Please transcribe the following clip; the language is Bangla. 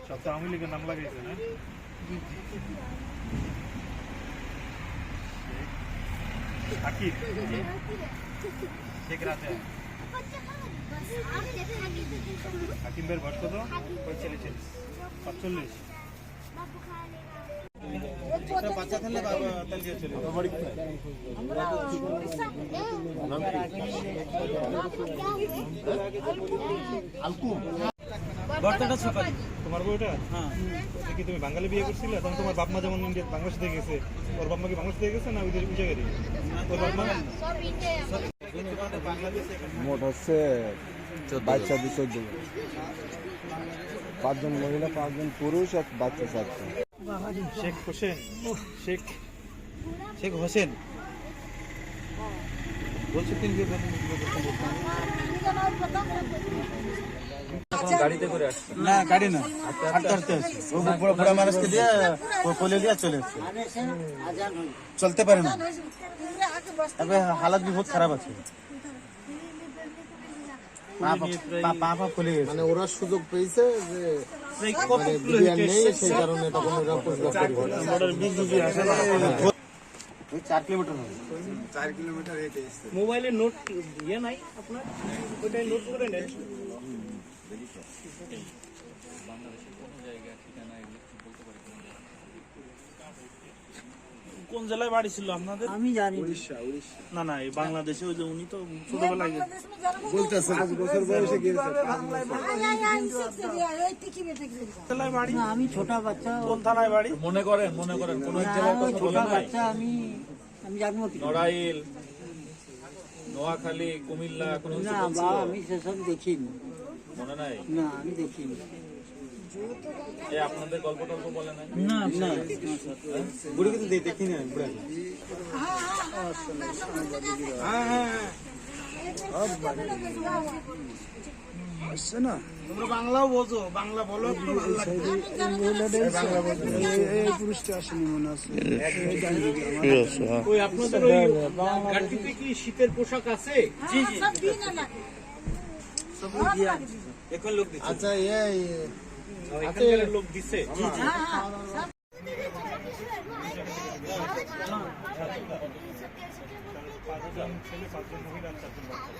সব তো আওয়ামী লীগের নাম লাগাইছে না? সাকিব শেখ রাজা হাকিম ভাইয়ের বয়স কত? 45 বাচ্চা থাকলে তোমার বউটা? হ্যাঁ। কি তুমি বাঙালি বিয়ে করছিলে? তখন তোমার বাপ মা যেমন ইন্ডিয়া বাংলাদেশ থেকে গেছে, ওর বাপ মা কি বাংলাদেশ থেকে গেছে না ওই জায়গায়? ওর বাপ মা মোট হচ্ছে বাচ্চা 14 জন, 5 জন মহিলা, 5 জন পুরুষ আর বাচ্চা 4 জন। শেখ হোসেন, শেখ হোসেন বলছে তিন গাড়িতে করে আসছে না, গাড়ি না, হাঁটতে হাঁটতে আসছে। ও বুড়া মানুষকে দিয়ে কোলে দিয়ে চলে এসছে, চলতে পারে না, তবে হালাত भी बहुत খারাপ আছে, পা ফুলে গেছে। মানে ওরা সুযোগ পেয়েছে যে বিরিয়ানি নেই, সেই কারণে তখন ওরা পুষবাক করে 4 কিলোমিটার হবে। 4 কিলোমিটার হেঁটে এসছে। মোবাইলে নোট ইয়ে নাই আপনার, ওইটাই নোট করে নেন। কোন জেলায় বাড়ি ছিল আপনাদের? আমি জানি উড়িষ্যা। না না, এই বাংলাদেশে ওই যে উনি তো ছোটবেলায় বলতেছে 5 বছর বয়সে গিয়েছে। জেলায় বাড়ি। আমি ছোট বাচ্চা, কোন থানায় বাড়ি? মনে করেন কোন এক জেলার কথা ছোট বলেন নাই? বাচ্চা, আমি জানবো কি? নড়াইল, নোয়াখালী, কুমিল্লা কোন কিছু না বলছিল? বাবা, আমি সেসব দেখিনি। মনে নাই? না, আমি দেখিনি। এই আপনাদের গল্প টল্প বলে নাই? না না, বুড়ি কিন্তু দেখিনি আমি, বুড়া আসছে না, তোমরা বাংলাও বোঝো, বাংলা বলো একটু, ভালো লাগবে। এই পুরুষটা আসেনি মনে আছে। ওই আপনাদের ওই গাড়িতে কি শীতের পোশাক আছে? জি জি, সব লোক দিয়ে আছে। এখন লোক দিচ্ছে। আচ্ছা, এখানকার লোক দিচ্ছে। জি জি। পাঁচজন ছেলে, 5 জন মহিলা, 4 জন বাচ্চা।